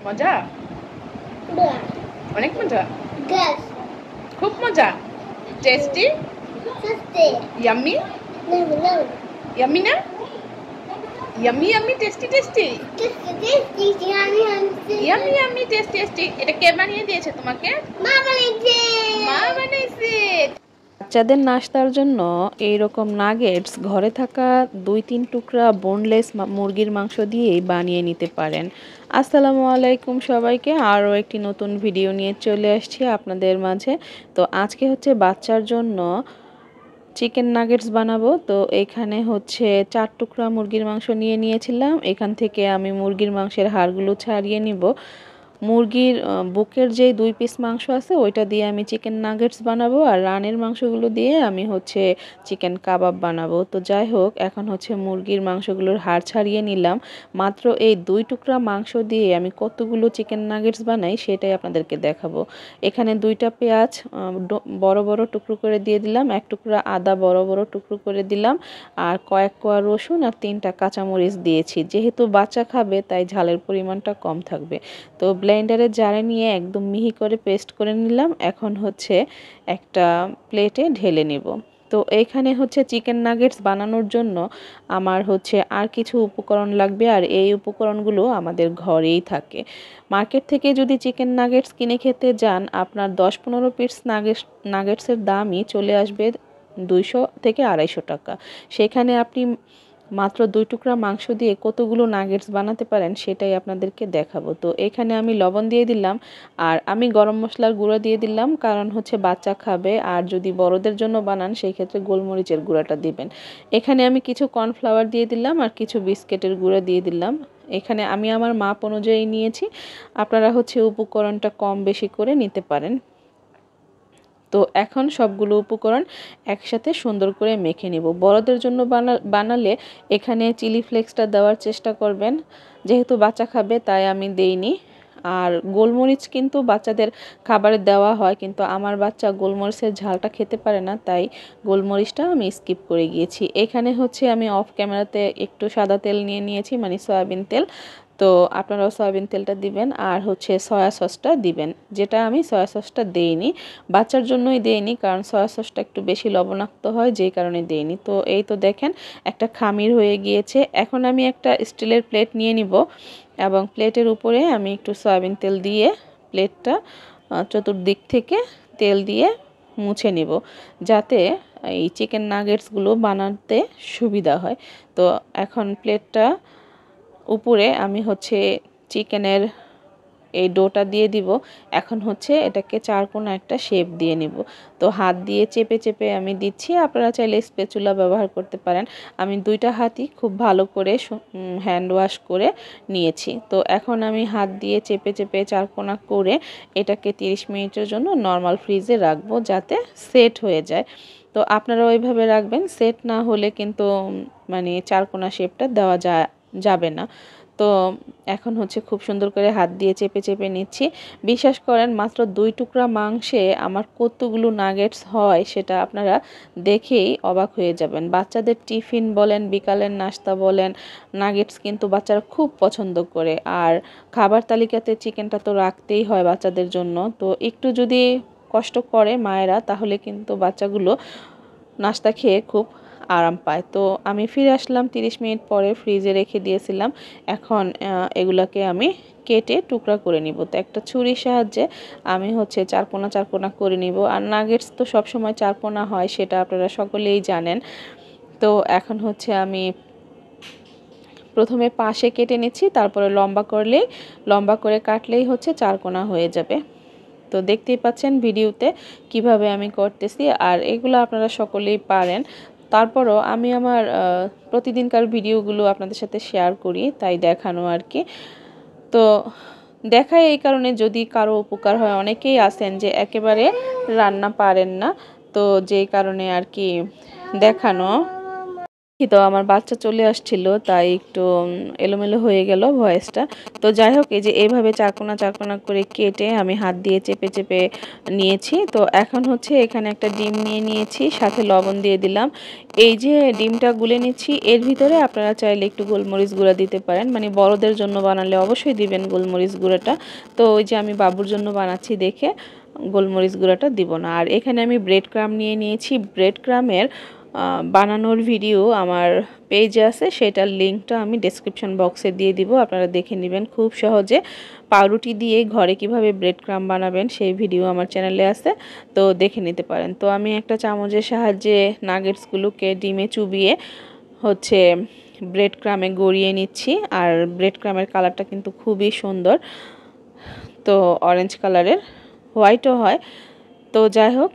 মজা, অনেক মজা, খুব মজা, টেস্টি, ইয়াম্মি, ইয়াম্মি না, yummy yummy, tasty tasty, yummy yummy, tasty tasty. এটা কে বানিয়ে দিয়েছে তোমাকে? মা বানিয়েছে। মা বানিয়েছে। বাচ্চাদের নাস্তার জন্য এইরকম নাগেটস ঘরে থাকা 2-3 টুকরা বোনলেস মুরগির মাংস দিয়েই বানিয়ে নিতে পারেন। আসসালামু আলাইকুম সবাইকে, আরও একটি নতুন ভিডিও নিয়ে চলে আসছি আপনাদের মাঝে। তো আজকে হচ্ছে বাচ্চার জন্য চিকেন নাগেটস বানাবো। তো এখানে হচ্ছে 4 টুকরা মুরগির মাংস নিয়েছিলাম। এখান থেকে আমি মুরগির মাংসের হাড়গুলো ছাড়িয়ে নিব। মুরগির বুকের যে 2 পিস মাংস আছে ওইটা দিয়ে আমি চিকেন নাগেটস বানাবো, আর রানের মাংসগুলো দিয়ে আমি হচ্ছে চিকেন কাবাব বানাবো। তো যাই হোক, এখন হচ্ছে মুরগির মাংসগুলোর হাড় ছাড়িয়ে নিলাম। মাত্র এই 2 টুকরা মাংস দিয়ে আমি কতগুলো চিকেন নাগেটস বানাই সেটাই আপনাদেরকে দেখাবো। এখানে 2টা পেঁয়াজ বড় বড় টুকরো করে দিয়ে দিলাম, 1 টুকরা আদা বড় বড় টুকরো করে দিলাম, আর কয়েক কোয়া রসুন আর 3টা কাঁচামরিচ দিয়েছি। যেহেতু বাচ্চা খাবে তাই ঝালের পরিমাণটা কম থাকবে। তো ব্লেন্ডারে জারে নিয়ে একদম মিহি করে পেস্ট করে নিলাম। এখন হচ্ছে একটা প্লেটে ঢেলে নেব। তো এইখানে হচ্ছে চিকেন নাগেটস বানানোর জন্য আমার হচ্ছে আর কিছু উপকরণ লাগবে, আর এই উপকরণগুলো আমাদের ঘরেই থাকে। মার্কেট থেকে যদি চিকেন নাগেটস কিনে খেতে যান, আপনার 10-15 পিস নাগেটসের দামই চলে আসবে 200 থেকে 250 টাকা। সেখানে আপনি মাত্র 2 টুকরা মাংস দিয়ে কতগুলো নাগেটস বানাতে পারেন সেটাই আপনাদেরকে দেখাবো। তো এখানে আমি লবণ দিয়ে দিলাম, আর আমি গরম মশলার গুঁড়ো দিয়ে দিলাম, কারণ হচ্ছে বাচ্চা খাবে, আর যদি বড়দের জন্য বানান সেই ক্ষেত্রে গোলমরিচের গুঁড়াটা দিবেন। এখানে আমি কিছু কর্নফ্লাওয়ার দিয়ে দিলাম আর কিছু বিস্কিটের গুঁড়া দিয়ে দিলাম। এখানে আমি আমার মাপ অনুযায়ী নিয়েছি, আপনারা হচ্ছে উপকরণটা কম বেশি করে নিতে পারেন। তো এখন সবগুলো উপকরণ একসাথে সুন্দর করে মেখে নিব। বড়দের জন্য বানালে এখানে চিলি ফ্লেক্সটা দেওয়ার চেষ্টা করবেন, যেহেতু বাচ্চা খাবে তাই আমি দেইনি। আর গোলমরিচ কিন্তু বাচ্চাদের খাবারে দেওয়া হয়, কিন্তু আমার বাচ্চা গোলমরিচের ঝালটা খেতে পারে না, তাই গোলমরিচটা আমি স্কিপ করে গিয়েছি। এখানে হচ্ছে আমি অফ ক্যামেরাতে একটু সাদা তেল নিয়েছি, মানে সয়াবিন তেল। তো আপনারাও সয়াবিন তেলটা দিবেন, আর হচ্ছে সয়া সসটা দিবেন, যেটা আমি সয়া সসটা দেইনি, বাচ্চার জন্যই দেইনি, কারণ সয়া সসটা একটু বেশি লবণাক্ত হয়, যেই কারণে দেইনি। তো এই তো দেখেন একটা খামির হয়ে গিয়েছে। এখন আমি একটা স্টিলের প্লেট নিয়ে নিব, এবং প্লেটের উপরে আমি একটু সয়াবিন তেল দিয়ে প্লেটটা চতুর্দিক থেকে তেল দিয়ে মুছে নিব, যাতে এই চিকেন নাগেটসগুলো বানাতে সুবিধা হয়। তো এখন প্লেটটা উপরে আমি হচ্ছে চিকেনের এই ডোটা দিয়ে দিব। এখন হচ্ছে এটাকে চারকোনা একটা শেপ দিয়ে নিব। তো হাত দিয়ে চেপে চেপে আমি দিচ্ছি, আপনারা চাইলে স্প্যাচুলা ব্যবহার করতে পারেন। আমি 2টা হাতই খুব ভালো করে হ্যান্ড ওয়াশ করে নিয়েছি। তো এখন আমি হাত দিয়ে চেপে চেপে চারকোনা করে এটাকে 30 মিনিটের জন্য নর্মাল ফ্রিজে রাখবো, যাতে সেট হয়ে যায়। তো আপনারা ওইভাবে রাখবেন, সেট না হলে কিন্তু মানে চারকোনা শেপটা দেওয়া যাবে না। তো এখন হচ্ছে খুব সুন্দর করে হাত দিয়ে চেপে চেপে নিচ্ছি। বিশ্বাস করেন, মাত্র 2 টুকরা মাংসে আমার কতগুলো নাগেটস হয় সেটা আপনারা দেখেই অবাক হয়ে যাবেন। বাচ্চাদের টিফিন বলেন, বিকালের নাস্তা বলেন, নাগেটস কিন্তু বাচ্চারা খুব পছন্দ করে। আর খাবার তালিকাতে চিকেনটা তো রাখতেই হয় বাচ্চাদের জন্য। তো একটু যদি কষ্ট করে মায়েরা, তাহলে কিন্তু বাচ্চাগুলো নাস্তা খেয়ে খুব আরাম পায়। তো আমি ফিরে আসলাম 30 মিনিট পরে, ফ্রিজে রেখে দিয়েছিলাম। এখন এগুলাকে আমি কেটে টুকরা করে নিব। তো একটা ছুরির সাহায্যে আমি হচ্ছে চারকোনা করে নিব। আর নাগেটস তো সবসময় চারকোনা হয়, সেটা আপনারা সকলেই জানেন। তো এখন হচ্ছে আমি প্রথমে পাশে কেটে নিচ্ছি, তারপরে লম্বা করে কাটলেই হচ্ছে চারকোনা হয়ে যাবে। তো দেখতেই পাচ্ছেন ভিডিওতে কিভাবে আমি করতেছি, আর এগুলো আপনারা সকলেই পারেন। তারপরও আমি আমার প্রতিদিনকার ভিডিওগুলো আপনাদের সাথে শেয়ার করি, তাই দেখানো আর কি। তো দেখাই এই কারণে, যদি কারো উপকার হয়। অনেকেই আছেন যে একেবারে রান্না পারেন না, তো যেই কারণে আর কি দেখানো। তো আমার বাচ্চা চলে আসছিল, তাই একটু এলোমেলো হয়ে গেল ভয়েসটা। তো যাই হোক, এই যে এইভাবে চারকোনা চারকোনা করে কেটে আমি হাত দিয়ে চেপে চেপে নিয়েছি। তো এখন হচ্ছে এখানে একটা ডিম নিয়ে নিয়েছি, সাথে লবণ দিয়ে দিলাম। এই যে ডিমটা গুলে নিচ্ছি, এর ভিতরে আপনারা চাইলে একটু গোলমরিচ গুঁড়া দিতে পারেন, মানে বড়দের জন্য বানালে অবশ্যই দিবেন গোলমরিচ গুঁড়াটা। তো ওই যে আমি বাবুর জন্য বানাচ্ছি দেখে গোলমরিচ গুঁড়াটা দিব না। আর এখানে আমি ব্রেড ক্রাম্ব নিয়ে নিয়েছি। ব্রেড ক্রামের বানানোর ভিডিও আমার পেজে আছে, সেটার লিঙ্কটা আমি ডেসক্রিপশন বক্সে দিয়ে দিব, আপনারা দেখে নেবেন খুব সহজে। পাউরুটি দিয়ে ঘরে কিভাবে ব্রেড ক্রাম্ব বানাবেন সেই ভিডিও আমার চ্যানেলে আছে, তো দেখে নিতে পারেন। তো আমি একটা চামচের সাহায্যে নাগেটসগুলোকে ডিমে চুবিয়ে হচ্ছে ব্রেড ক্রামে গড়িয়ে নিচ্ছি। আর ব্রেড ক্রামের কালারটা কিন্তু খুবই সুন্দর, তো অরেঞ্জ কালারের, হোয়াইটও হয়। তো যাই হোক,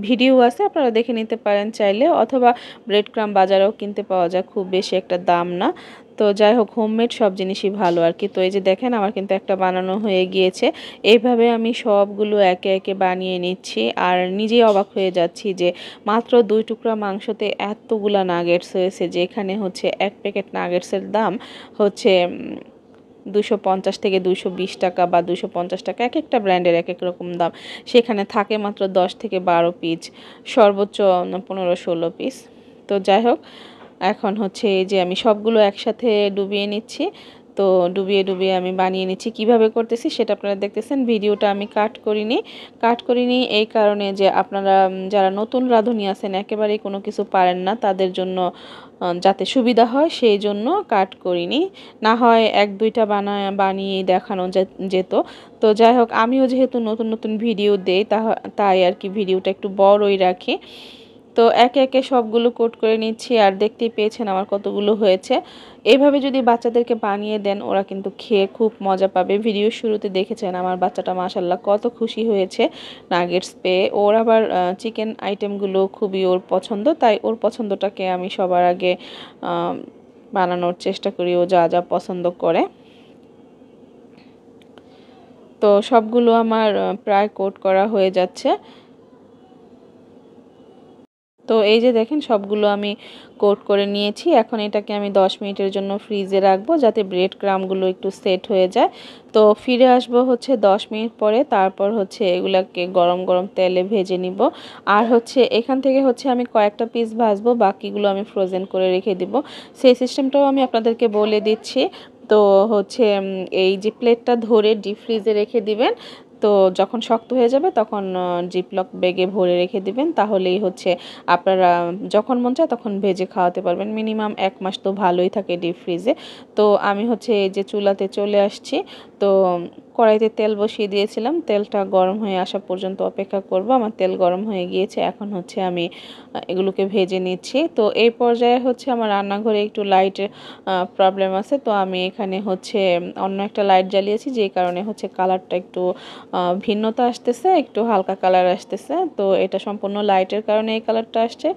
ভিডিও আছে, আপনারা দেখে নিতে পারেন চাইলে, অথবা ব্রেড ক্রাম্ব বাজারেও কিনতে পাওয়া যায়, খুব বেশি একটা দাম না। তো যাই হোক, হোমমেড সব জিনিসই ভালো আর কি। তো এই যে দেখেন, আমার কিন্তু একটা বানানো হয়ে গিয়েছে। এইভাবে আমি সবগুলো একে একে বানিয়ে নিচ্ছি, আর নিজেই অবাক হয়ে যাচ্ছি যে মাত্র 2 টুকরা মাংসতে এতগুলা নাগেটস হয়েছে, যেখানে হচ্ছে এক প্যাকেট নাগেটসের দাম হচ্ছে 250 থেকে 220 টাকা বা 250 টাকা, এক একটা ব্র্যান্ডের এক এক রকম দাম। সেখানে থাকে মাত্র 10 থেকে 12 পিস, সর্বোচ্চ 15-16 পিস। তো যাই হোক, এখন হচ্ছে এই যে আমি সবগুলো একসাথে ডুবিয়ে নিচ্ছি। তো ডুবিয়ে ডুবিয়ে আমি বানিয়ে নিচ্ছি। কিভাবে করতেছি সেটা আপনারা দেখতেছেন। ভিডিওটা আমি কাট করিনি এই কারণে যে আপনারা যারা নতুন রাঁধুনি আছেন, একেবারেই কোনো কিছু পারেন না, তাদের জন্য যাতে সুবিধা হয় সেই জন্য কাট করিনি। না হয় 1-2টা বানিয়ে দেখানো যেত। তো যাই হোক, আমিও যেহেতু নতুন নতুন ভিডিও দেই, তাই আর কি ভিডিওটা একটু বড়ই রাখি। তো একে একে সবগুলো কোট করে নিচ্ছি, আর দেখতেই পেয়েছেন আমার কতগুলো হয়েছে। এইভাবে যদি বাচ্চাদেরকে বানিয়ে দেন, ওরা কিন্তু খেয়ে খুব মজা পাবে। ভিডিওর শুরুতে দেখেছেন আমার বাচ্চাটা মাশাল্লাহ কত খুশি হয়েছে নাগেটস পেয়ে। ওর আবার চিকেন আইটেমগুলো খুবই ওর পছন্দ, তাই ওর পছন্দটাকে আমি সবার আগে বানানোর চেষ্টা করি, ও যা যা পছন্দ করে। তো সবগুলো আমার প্রায় কোট করা হয়ে যাচ্ছে। তো এই যে দেখেন, সবগুলো আমি কোট করে নিয়েছি। এখন এটাকে আমি 10 মিনিটের জন্য ফ্রিজে রাখবো, যাতে ব্রেড ক্রামগুলো একটু সেট হয়ে যায়। তো ফিরে আসবো হচ্ছে 10 মিনিট পরে। তারপর হচ্ছে এগুলাকে গরম গরম তেলে ভেজে নিব। আর হচ্ছে এখান থেকে হচ্ছে আমি কয়েকটা পিস ভাজবো, বাকিগুলো আমি ফ্রোজেন করে রেখে দিব। সেই সিস্টেমটাও আমি আপনাদেরকে বলে দিচ্ছি। তো হচ্ছে এই যে প্লেটটা ধরে ডিপ ফ্রিজে রেখে দিবেন। তো যখন শক্ত হয়ে যাবে তখন জিপলক ব্যাগে ভরে রেখে দিবেন, তাহলেই হচ্ছে আপনারা যখন মন চায় তখন ভেজে খাওয়াতে পারবেন। মিনিমাম 1 মাস তো ভালোই থাকে ডিপ ফ্রিজে। তো আমি হচ্ছে এই যে চুলাতে চলে আসছি। তো কড়াইতে তেল বসিয়ে দিয়েছিলাম, তেলটা গরম হয়ে আসা পর্যন্ত অপেক্ষা করব। আমার তেল গরম হয়ে গিয়েছে, এখন হচ্ছে আমি এগুলোকে ভেজে নিচ্ছি। তো এই পর্যায়ে হচ্ছে আমার রান্নাঘরে একটু লাইটের প্রবলেম আছে, তো আমি এখানে হচ্ছে অন্য একটা লাইট জ্বালিয়েছি, যেই কারণে হচ্ছে কালারটা একটু ভিন্নতা আসতেছে, একটু হালকা কালার আসতেছে। তো এটা সম্পূর্ণ লাইটের কারণে এই কালারটা আসছে।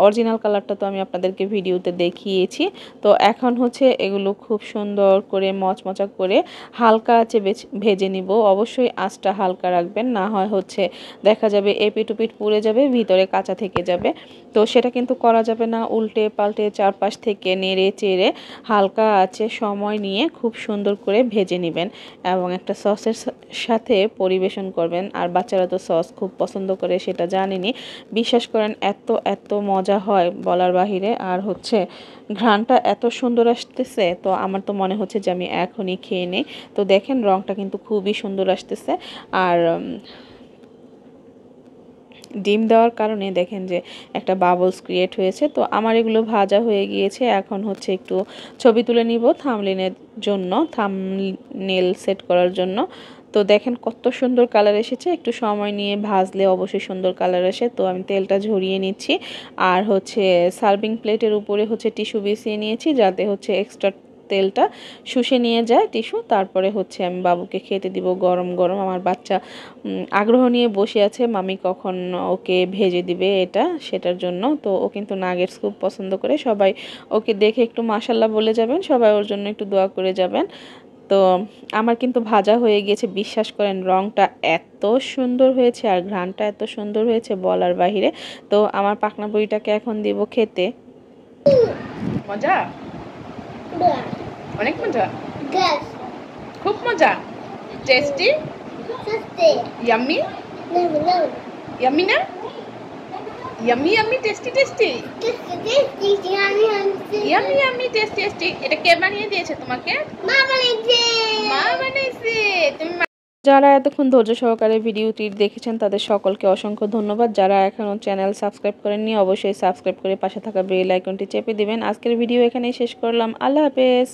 অরিজিনাল কালারটা তো আমি আপনাদেরকে ভিডিওতে দেখিয়েছি। তো এখন হচ্ছে এগুলো খুব সুন্দর করে মচমচা করে হালকা আঁচে ভেজে নিব। অবশ্যই আঁচটা হালকা রাখবেন, না হয় হচ্ছে দেখা যাবে এপিট ওপিট পুড়ে যাবে, ভিতরে কাঁচা থেকে যাবে। তো সেটা কিন্তু করা যাবে না। উল্টে পাল্টে চারপাশ থেকে নেড়ে চেড়ে হালকা আঁচে সময় নিয়ে খুব সুন্দর করে ভেজে নেবেন, এবং একটা সসের সাথে পরিবেশন করবেন। আর বাচ্চারা তো সস খুব পছন্দ করে, সেটা জানেনই। বিশ্বাস করেন, এত এত মজা হয় বলার বাহিরে। আর হচ্ছে ঘ্রাণটা এত সুন্দর আসতেছে, তো আমার তো মনে হচ্ছে যে আমি এখনই খেয়ে নেই। তো দেখেন, রংটা কিন্তু খুবই সুন্দর আসতেছে। আর ডিম দেওয়ার কারণে দেখেন যে একটা বাবলস ক্রিয়েট হয়েছে। তো আমার এগুলো ভাজা হয়ে গিয়েছে। এখন হচ্ছে একটু ছবি তুলে নিব থাম্বনেইলের জন্য, থাম্বনেইল সেট করার জন্য। তো দেখেন কত সুন্দর কালার এসেছে। একটু সময় নিয়ে ভাজলে অবশ্যই সুন্দর কালার আসে। তো আমি তেলটা ঝরিয়ে নিচ্ছি, আর হচ্ছে সার্ভিং প্লেটের উপরে হচ্ছে টিস্যু বিছিয়ে নিয়েছি, যাতে হচ্ছে এক্সট্রা তেলটা শুষে নিয়ে যায় টিস্যু। তারপরে হচ্ছে আমি বাবুকে খেতে দিব গরম গরম। আমার বাচ্চা আগ্রহ নিয়ে বসে আছে মামি কখন ওকে ভেজে দিবে এটা সেটার জন্য। তো ও কিন্তু নাগেটস খুব পছন্দ করে। সবাই ওকে দেখে একটু মাশাল্লাহ বলে যাবেন, সবাই ওর জন্য একটু দোয়া করে যাবেন। তো আমার কিন্তু ভাজা হয়ে গিয়েছে। বিশ্বাস করেন, রংটা এত সুন্দর হয়েছে আর ঘ্রাণটা এত সুন্দর হয়েছে বলার বাহিরে। তো আমার পাকনা বুড়িটাকে এখন দিব খেতে। মজা, অনেক মজা, খুব মজা, টেস্টি, ইয়াম্মি, ইয়াম্মি না, yummy yummy, tasty tasty, yummy yummy, tasty tasty. এটা কে বানিয়ে দিয়েছে তোমাকে? মা বানিয়েছে। মা বানিয়েছে। তুমি যারা এতক্ষণ ধৈর্য সহকারে ভিডিওটি দেখেছেন তাদের সকলকে অসংখ্য ধন্যবাদ। যারা এখনও চ্যানেল সাবস্ক্রাইব করেননি অবশ্যই সাবস্ক্রাইব করে পাশে থাকা বেল আইকনটি চেপে দিবেন। আজকের ভিডিও এখানেই শেষ করলাম। আল্লাহ হাফেজ।